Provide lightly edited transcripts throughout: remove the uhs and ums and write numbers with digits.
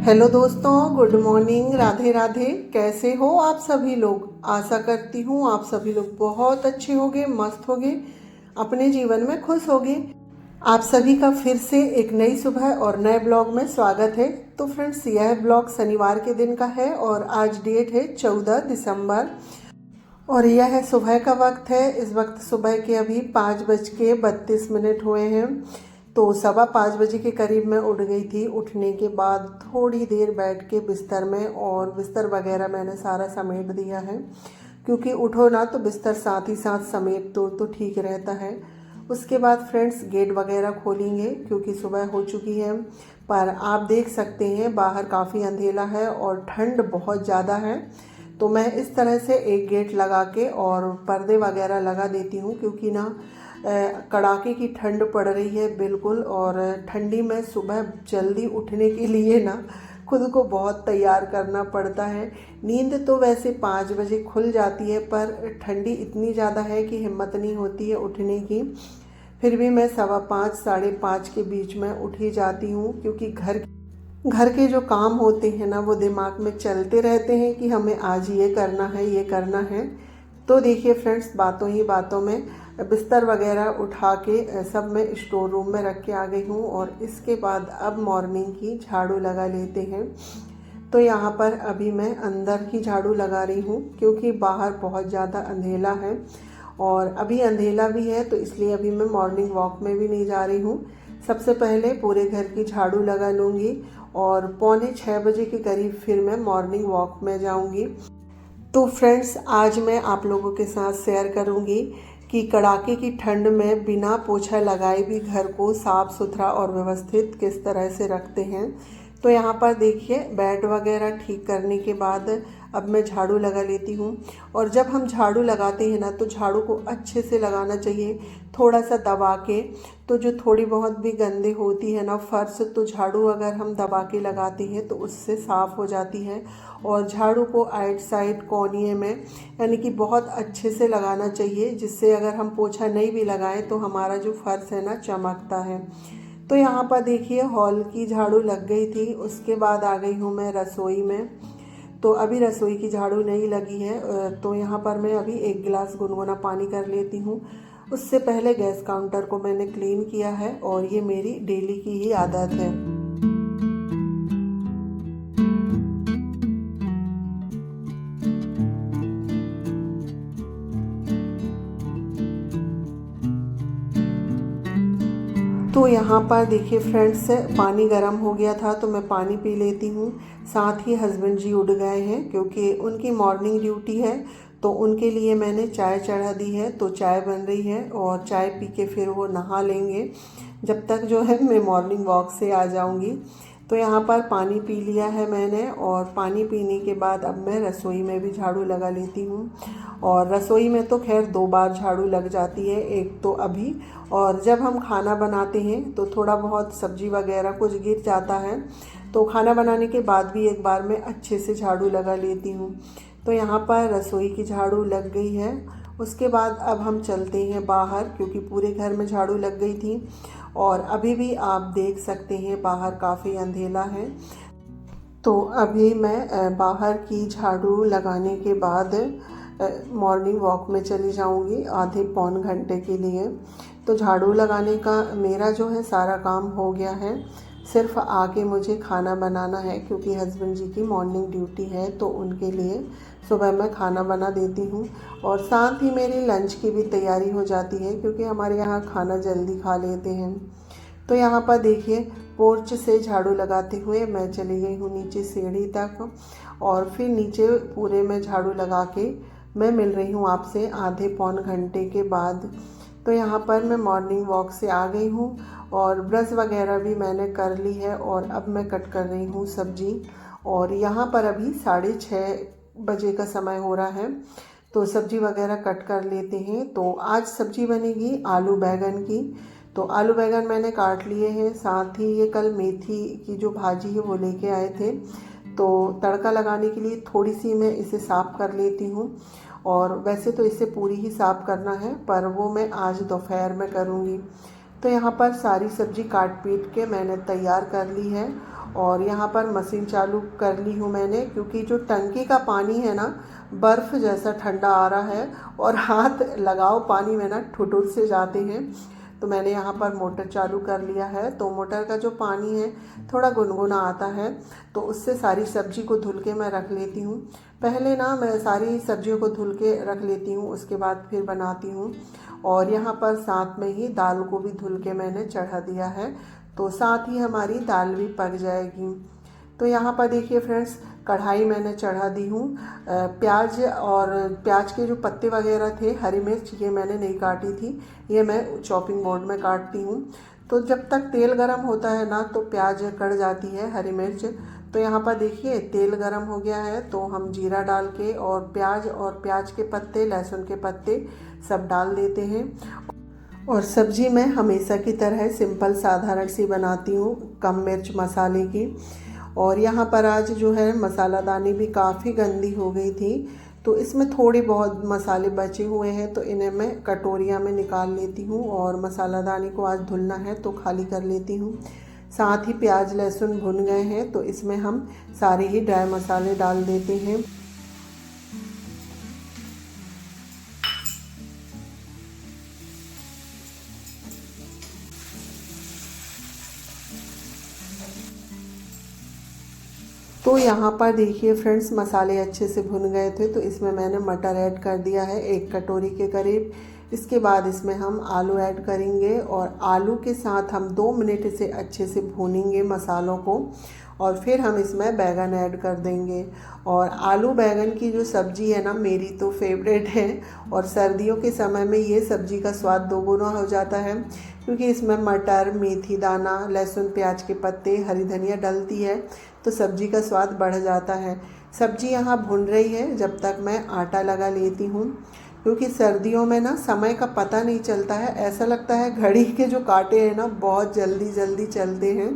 Hello दोस्तों, good morning, Radhe Radhe. कैसे हो आप सभी लोग? आशा करती हूँ आप सभी लोग बहुत अच्छे होंगे, मस्त होंगे, अपने जीवन में खुश होंगे। आप सभी का फिर से एक नई सुबह और नए ब्लॉग में स्वागत है। तो फ्रेंड्स, यह ब्लॉग शनिवार के दिन का है और आज डेट है 14 दिसंबर और यह सुबह का वक्त है। इस वक्त सुबह के अभी 5:32 हुए हैं। तो 4:15 के करीब मैं उठ गई थी। उठने के बाद थोड़ी देर बैठ के बिस्तर में, और बिस्तर वगैरह मैंने सारा समेट दिया है, क्योंकि उठो ना तो बिस्तर साथ ही साथ समेट दो तो ठीक रहता है। उसके बाद फ्रेंड्स गेट वगैरह खोलेंगे क्योंकि सुबह हो चुकी है। पर आप देख सकते हैं बाहर काफ़ी अंधेरा है और ठंड बहुत ज़्यादा है। तो मैं इस तरह से एक गेट लगा के और पर्दे वगैरह लगा देती हूँ, क्योंकि ना कड़ाके की ठंड पड़ रही है बिल्कुल। और ठंडी में सुबह जल्दी उठने के लिए ना खुद को बहुत तैयार करना पड़ता है। नींद तो वैसे 5 बजे खुल जाती है, पर ठंडी इतनी ज़्यादा है कि हिम्मत नहीं होती है उठने की। फिर भी मैं 5:15 5:30 के बीच में उठ ही जाती हूँ, क्योंकि घर के जो काम होते हैं ना वो दिमाग में चलते रहते हैं कि हमें आज ये करना है, ये करना है। तो देखिए फ्रेंड्स, बातों ही बातों में बिस्तर वगैरह उठा के सब मैं स्टोर रूम में रख के आ गई हूँ। और इसके बाद अब मॉर्निंग की झाड़ू लगा लेते हैं। तो यहाँ पर अभी मैं अंदर ही झाड़ू लगा रही हूँ, क्योंकि बाहर बहुत ज़्यादा अंधेरा है और अभी अंधेरा भी है, तो इसलिए अभी मैं मॉर्निंग वॉक में भी नहीं जा रही हूँ। सबसे पहले पूरे घर की झाड़ू लगा लूँगी और 5:45 के करीब फिर मैं मॉर्निंग वॉक में जाऊँगी। तो फ्रेंड्स, आज मैं आप लोगों के साथ शेयर करूंगी कि कड़ाके की ठंड में बिना पोछा लगाए भी घर को साफ़ सुथरा और व्यवस्थित किस तरह से रखते हैं। तो यहाँ पर देखिए, बेड वगैरह ठीक करने के बाद अब मैं झाड़ू लगा लेती हूँ। और जब हम झाड़ू लगाते हैं ना तो झाड़ू को अच्छे से लगाना चाहिए, थोड़ा सा दबा के। तो जो थोड़ी बहुत भी गंदी होती है ना फर्श, तो झाड़ू अगर हम दबा के लगाते हैं तो उससे साफ़ हो जाती है। और झाड़ू को आइट साइड कोनिए में यानी कि बहुत अच्छे से लगाना चाहिए, जिससे अगर हम पोछा नहीं भी लगाएं तो हमारा जो फर्श है ना चमकता है। तो यहाँ पर देखिए, हॉल की झाड़ू लग गई थी। उसके बाद आ गई हूँ मैं रसोई में। तो अभी रसोई की झाड़ू नहीं लगी है, तो यहाँ पर मैं अभी 1 गिलास गुनगुना पानी कर लेती हूँ। उससे पहले गैस काउंटर को मैंने क्लीन किया है और ये मेरी डेली की ही आदत है। तो यहाँ पर देखिए फ्रेंड्स, पानी गर्म हो गया था तो मैं पानी पी लेती हूँ। साथ ही हस्बैंड जी उठ गए हैं क्योंकि उनकी मॉर्निंग ड्यूटी है, तो उनके लिए मैंने चाय चढ़ा दी है। तो चाय बन रही है और चाय पी के फिर वो नहा लेंगे, जब तक जो है मैं मॉर्निंग वॉक से आ जाऊँगी। तो यहाँ पर पानी पी लिया है मैंने, और पानी पीने के बाद अब मैं रसोई में भी झाड़ू लगा लेती हूँ। और रसोई में तो खैर 2 बार झाड़ू लग जाती है, एक तो अभी, और जब हम खाना बनाते हैं तो थोड़ा बहुत सब्जी वगैरह कुछ गिर जाता है, तो खाना बनाने के बाद भी एक बार मैं अच्छे से झाड़ू लगा लेती हूँ। तो यहाँ पर रसोई की झाड़ू लग गई है। उसके बाद अब हम चलते हैं बाहर, क्योंकि पूरे घर में झाड़ू लग गई थी। और अभी भी आप देख सकते हैं बाहर काफ़ी अंधेरा है। तो अभी मैं बाहर की झाड़ू लगाने के बाद मॉर्निंग वॉक में चली जाऊंगी आधे पौन घंटे के लिए। तो झाड़ू लगाने का मेरा जो है सारा काम हो गया है। सिर्फ आके मुझे खाना बनाना है, क्योंकि हस्बैंड जी की मॉर्निंग ड्यूटी है, तो उनके लिए सुबह मैं खाना बना देती हूँ। और साथ ही मेरी लंच की भी तैयारी हो जाती है, क्योंकि हमारे यहाँ खाना जल्दी खा लेते हैं। तो यहाँ पर देखिए, पोर्च से झाड़ू लगाते हुए मैं चली गई हूँ नीचे सीढ़ी तक, और फिर नीचे पूरे में झाड़ू लगा के मैं मिल रही हूँ आपसे आधे पौन घंटे के बाद। तो यहाँ पर मैं मॉर्निंग वॉक से आ गई हूँ और ब्रश वगैरह भी मैंने कर ली है, और अब मैं कट कर रही हूँ सब्जी। और यहाँ पर अभी 6:30 का समय हो रहा है, तो सब्जी वगैरह कट कर लेते हैं। तो आज सब्जी बनेगी आलू बैगन की। तो आलू बैगन मैंने काट लिए हैं, साथ ही ये कल मेथी की जो भाजी है वो लेके आए थे, तो तड़का लगाने के लिए थोड़ी सी मैं इसे साफ़ कर लेती हूँ। और वैसे तो इसे पूरी ही साफ़ करना है, पर वो मैं आज दोपहर में करूँगी। तो यहाँ पर सारी सब्जी काट पीट के मैंने तैयार कर ली है। और यहाँ पर मशीन चालू कर ली हूँ मैंने, क्योंकि जो टंकी का पानी है ना बर्फ़ जैसा ठंडा आ रहा है और हाथ लगाओ पानी में ना ठुठुर से जाते हैं। तो मैंने यहाँ पर मोटर चालू कर लिया है। तो मोटर का जो पानी है थोड़ा गुनगुना आता है, तो उससे सारी सब्ज़ी को धुल के मैं रख लेती हूँ। पहले ना मैं सारी सब्जियों को धुल के रख लेती हूँ, उसके बाद फिर बनाती हूँ। और यहाँ पर साथ में ही दाल को भी धुल के मैंने चढ़ा दिया है, तो साथ ही हमारी दाल भी पक जाएगी। तो यहाँ पर देखिए फ्रेंड्स, कढ़ाई मैंने चढ़ा दी हूँ। प्याज और प्याज के जो पत्ते वगैरह थे, हरी मिर्च ये मैंने नहीं काटी थी, ये मैं चॉपिंग बोर्ड में काटती हूँ। तो जब तक तेल गरम होता है ना तो प्याज कढ़ जाती है, हरी मिर्च। तो यहाँ पर देखिए तेल गरम हो गया है, तो हम जीरा डाल के और प्याज के पत्ते, लहसुन के पत्ते सब डाल देते हैं। और सब्ज़ी मैं हमेशा की तरह सिंपल साधारण सी बनाती हूँ, कम मिर्च मसाले की। और यहाँ पर आज जो है मसालादानी भी काफ़ी गंदी हो गई थी, तो इसमें थोड़ी बहुत मसाले बचे हुए हैं, तो इन्हें मैं कटोरियाँ में निकाल लेती हूँ। और मसालादानी को आज धुलना है तो खाली कर लेती हूँ। साथ ही प्याज लहसुन भुन गए हैं, तो इसमें हम सारे ही ड्राई मसाले डाल देते हैं। तो यहाँ पर देखिए फ्रेंड्स, मसाले अच्छे से भुन गए थे, तो इसमें मैंने मटर ऐड कर दिया है 1 कटोरी के करीब। इसके बाद इसमें हम आलू ऐड करेंगे और आलू के साथ हम 2 मिनट इसे अच्छे से भूनेंगे मसालों को। और फिर हम इसमें बैंगन ऐड कर देंगे। और आलू बैंगन की जो सब्ज़ी है ना, मेरी तो फेवरेट है। और सर्दियों के समय में ये सब्ज़ी का स्वाद दोगुना हो जाता है, क्योंकि इसमें मटर, मेथी दाना, लहसुन, प्याज के पत्ते, हरी धनिया डलती है, तो सब्ज़ी का स्वाद बढ़ जाता है। सब्ज़ी यहाँ भुन रही है, जब तक मैं आटा लगा लेती हूँ, क्योंकि सर्दियों में ना समय का पता नहीं चलता है। ऐसा लगता है घड़ी के जो कांटे हैं ना बहुत जल्दी जल्दी चलते हैं।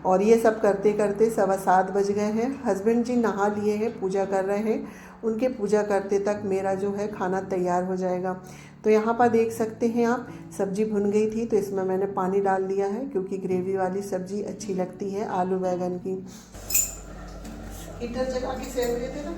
और ये सब करते करते 7:15 बज गए हैं। हस्बैंड जी नहा लिए हैं, पूजा कर रहे हैं। उनके पूजा करते तक मेरा जो है खाना तैयार हो जाएगा। तो यहाँ पर देख सकते हैं आप, सब्ज़ी भुन गई थी, तो इसमें मैंने पानी डाल दिया है, क्योंकि ग्रेवी वाली सब्ज़ी अच्छी लगती है आलू बैंगन की। हीटर जगा के सेक लेते ना।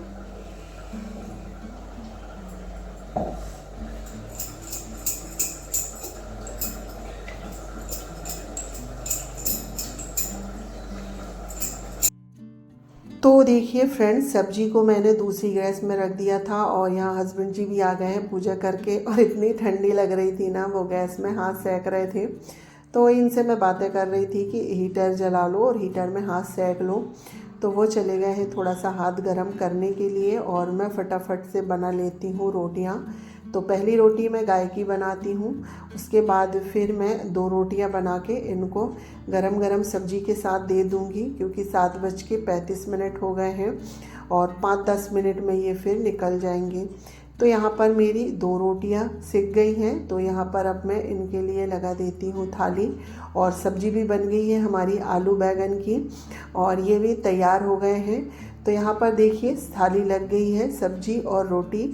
तो देखिए फ्रेंड्स, सब्जी को मैंने दूसरी गैस में रख दिया था और यहाँ हस्बैंड जी भी आ गए हैं पूजा करके। और इतनी ठंडी लग रही थी ना, वो गैस में हाथ सेक रहे थे, तो इनसे मैं बातें कर रही थी कि हीटर जला लो और हीटर में हाथ सेक लो। तो वो चले गए हैं थोड़ा सा हाथ गरम करने के लिए, और मैं फटाफट से बना लेती हूँ रोटियाँ। तो पहली रोटी मैं गाय की बनाती हूँ, उसके बाद फिर मैं 2 रोटियाँ बना के इनको गरम गरम सब्जी के साथ दे दूँगी, क्योंकि 7:35 हो गए हैं और 5-10 मिनट में ये फिर निकल जाएंगे। तो यहाँ पर मेरी 2 रोटियाँ सिक गई हैं, तो यहाँ पर अब मैं इनके लिए लगा देती हूँ थाली। और सब्जी भी बन गई है हमारी आलू बैंगन की, और ये भी तैयार हो गए हैं। तो यहाँ पर देखिए थाली लग गई है सब्जी और रोटी,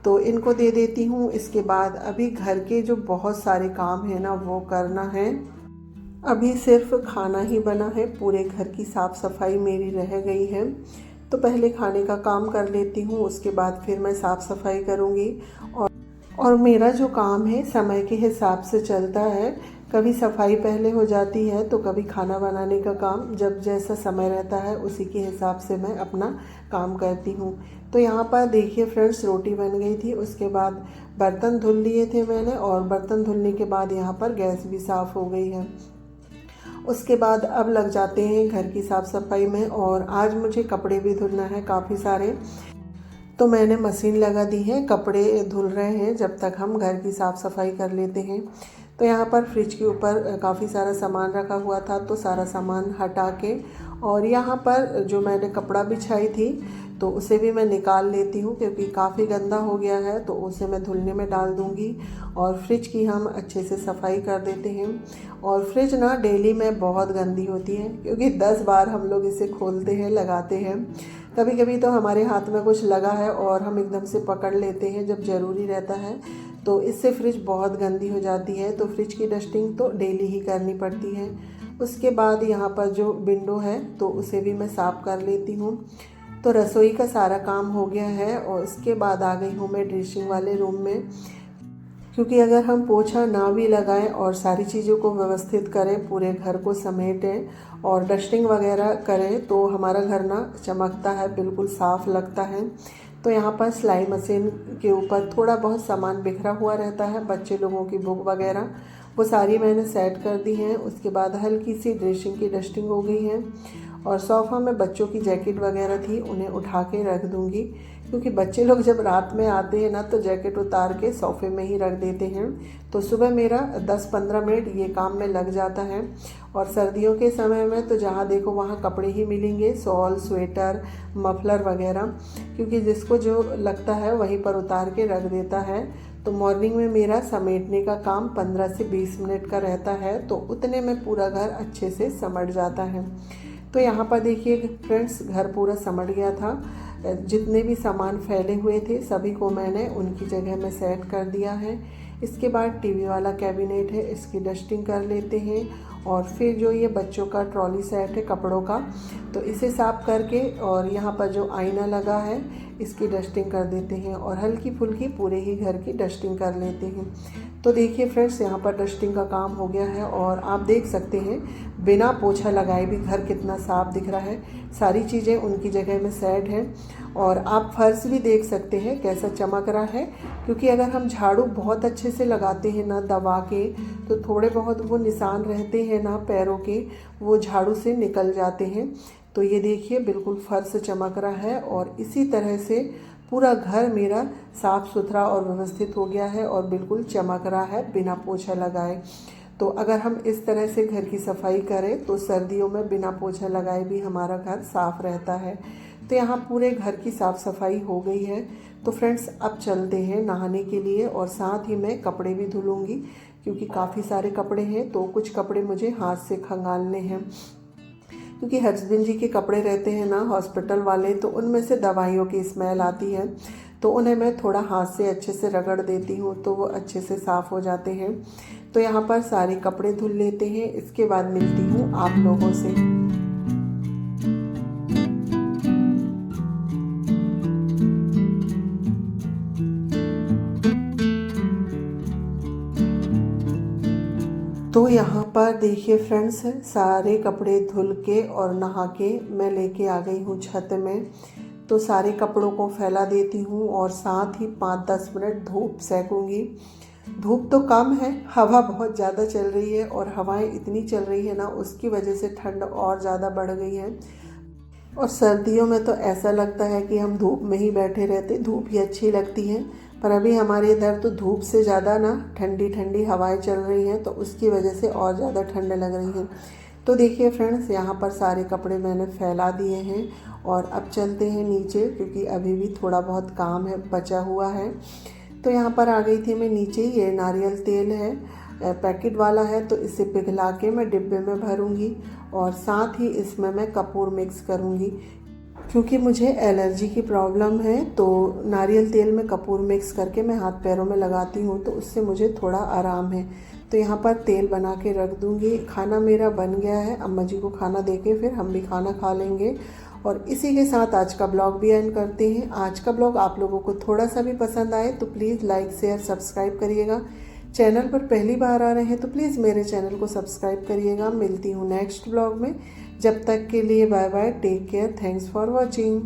तो इनको दे देती हूँ। इसके बाद अभी घर के जो बहुत सारे काम हैं ना वो करना है। अभी सिर्फ खाना ही बना है, पूरे घर की साफ़ सफाई मेरी रह गई है। तो पहले खाने का काम कर लेती हूँ, उसके बाद फिर मैं साफ़ सफाई करूँगी। और मेरा जो काम है समय के हिसाब से चलता है, कभी सफाई पहले हो जाती है तो कभी खाना बनाने का काम, जब जैसा समय रहता है उसी के हिसाब से मैं अपना काम करती हूँ। तो यहाँ पर देखिए फ्रेंड्स, रोटी बन गई थी, उसके बाद बर्तन धुल लिए थे मैंने, और बर्तन धुलने के बाद यहाँ पर गैस भी साफ़ हो गई है। उसके बाद अब लग जाते हैं घर की साफ़ सफाई में। और आज मुझे कपड़े भी धुलना है काफ़ी सारे, तो मैंने मशीन लगा दी है, कपड़े धुल रहे हैं जब तक हम घर की साफ़ सफाई कर लेते हैं। तो यहाँ पर फ्रिज के ऊपर काफ़ी सारा सामान रखा हुआ था, तो सारा सामान हटा के, और यहाँ पर जो मैंने कपड़ा बिछाई थी तो उसे भी मैं निकाल लेती हूँ, क्योंकि काफ़ी गंदा हो गया है, तो उसे मैं धुलने में डाल दूँगी। और फ्रिज की हम अच्छे से सफाई कर देते हैं। और फ्रिज ना डेली में बहुत गंदी होती है, क्योंकि 10 बार हम लोग इसे खोलते हैं, लगाते हैं। कभी कभी तो हमारे हाथ में कुछ लगा है और हम एकदम से पकड़ लेते हैं जब ज़रूरी रहता है, तो इससे फ्रिज बहुत गंदी हो जाती है। तो फ्रिज की डस्टिंग तो डेली ही करनी पड़ती है। उसके बाद यहाँ पर जो विंडो है तो उसे भी मैं साफ़ कर लेती हूँ। तो रसोई का सारा काम हो गया है और इसके बाद आ गई हूँ मैं ड्रेसिंग वाले रूम में, क्योंकि अगर हम पोछा ना भी लगाएं और सारी चीज़ों को व्यवस्थित करें, पूरे घर को समेटें और डस्टिंग वगैरह करें तो हमारा घर ना चमकता है, बिल्कुल साफ़ लगता है। तो यहाँ पर सिलाई मशीन के ऊपर थोड़ा बहुत सामान बिखरा हुआ रहता है, बच्चे लोगों की बुक वगैरह वो सारी मैंने सेट कर दी हैं। उसके बाद हल्की सी ड्रेसिंग की डस्टिंग हो गई है और सोफ़ा में बच्चों की जैकेट वगैरह थी, उन्हें उठा के रख दूँगी, क्योंकि बच्चे लोग जब रात में आते हैं ना तो जैकेट उतार के सोफ़े में ही रख देते हैं। तो सुबह मेरा 10-15 मिनट ये काम में लग जाता है। और सर्दियों के समय में तो जहाँ देखो वहाँ कपड़े ही मिलेंगे, शॉल, स्वेटर, मफलर वगैरह, क्योंकि जिसको जो लगता है वहीं पर उतार के रख देता है। तो मॉर्निंग में मेरा समेटने का काम 15 से 20 मिनट का रहता है, तो उतने में पूरा घर अच्छे से समट जाता है। तो यहाँ पर देखिए फ्रेंड्स, घर पूरा समट गया था। जितने भी सामान फैले हुए थे सभी को मैंने उनकी जगह में सेट कर दिया है। इसके बाद टीवी वाला कैबिनेट है, इसकी डस्टिंग कर लेते हैं। और फिर जो ये बच्चों का ट्रॉली सेट है कपड़ों का, तो इसे साफ़ करके और यहाँ पर जो आईना लगा है इसकी डस्टिंग कर देते हैं और हल्की फुल्की पूरे ही घर की डस्टिंग कर लेते हैं। तो देखिए फ्रेंड्स, यहाँ पर डस्टिंग का काम हो गया है और आप देख सकते हैं बिना पोछा लगाए भी घर कितना साफ़ दिख रहा है। सारी चीज़ें उनकी जगह में सेट हैं और आप फर्श भी देख सकते हैं कैसा चमक रहा है, क्योंकि अगर हम झाड़ू बहुत अच्छे से लगाते हैं ना दबा के, तो थोड़े बहुत वो निशान रहते हैं ना पैरों के, वो झाड़ू से निकल जाते हैं। तो ये देखिए बिल्कुल फर्श चमक रहा है और इसी तरह से पूरा घर मेरा साफ़ सुथरा और व्यवस्थित हो गया है और बिल्कुल चमक रहा है बिना पोछा लगाए। तो अगर हम इस तरह से घर की सफाई करें तो सर्दियों में बिना पोछा लगाए भी हमारा घर साफ़ रहता है। तो यहाँ पूरे घर की साफ़ सफाई हो गई है। तो फ्रेंड्स, अब चलते हैं नहाने के लिए और साथ ही मैं कपड़े भी धुलूँगी, क्योंकि काफ़ी सारे कपड़े हैं। तो कुछ कपड़े मुझे हाथ से खंगालने हैं, क्योंकि हस्बैंड जी के कपड़े रहते हैं ना हॉस्पिटल वाले, तो उनमें से दवाइयों की स्मेल आती है, तो उन्हें मैं थोड़ा हाथ से अच्छे से रगड़ देती हूँ तो वो अच्छे से साफ़ हो जाते हैं। तो यहाँ पर सारे कपड़े धुल लेते हैं, इसके बाद मिलती हूँ आप लोगों से। तो यहाँ पर देखिए फ्रेंड्स, सारे कपड़े धुल के और नहा के मैं लेके आ गई हूँ छत में। तो सारे कपड़ों को फैला देती हूँ और साथ ही 5-10 मिनट धूप सेकूँगी। धूप तो कम है, हवा बहुत ज़्यादा चल रही है और हवाएं इतनी चल रही है ना, उसकी वजह से ठंड और ज़्यादा बढ़ गई है। और सर्दियों में तो ऐसा लगता है कि हम धूप में ही बैठे रहते, धूप ही अच्छी लगती है। पर अभी हमारे इधर तो धूप से ज़्यादा ना ठंडी ठंडी हवाएं चल रही हैं, तो उसकी वजह से और ज़्यादा ठंड लग रही है। तो देखिए फ्रेंड्स, यहाँ पर सारे कपड़े मैंने फैला दिए हैं और अब चलते हैं नीचे, क्योंकि अभी भी थोड़ा बहुत काम है बचा हुआ है। तो यहाँ पर आ गई थी मैं नीचे। ये नारियल तेल है, पैकेट वाला है, तो इसे पिघला के मैं डिब्बे में भरूंगी और साथ ही इसमें मैं कपूर मिक्स करूंगी, क्योंकि मुझे एलर्जी की प्रॉब्लम है। तो नारियल तेल में कपूर मिक्स करके मैं हाथ पैरों में लगाती हूँ, तो उससे मुझे थोड़ा आराम है। तो यहाँ पर तेल बना के रख दूँगी। खाना मेरा बन गया है, अम्मा जी को खाना देके फिर हम भी खाना खा लेंगे। और इसी के साथ आज का ब्लॉग भी एंड करते हैं। आज का ब्लॉग आप लोगों को थोड़ा सा भी पसंद आए तो प्लीज़ लाइक शेयर सब्सक्राइब करिएगा। चैनल पर पहली बार आ रहे हैं तो प्लीज़ मेरे चैनल को सब्सक्राइब करिएगा। मिलती हूँ नेक्स्ट ब्लॉग में, जब तक के लिए bye bye, take care, thanks for watching.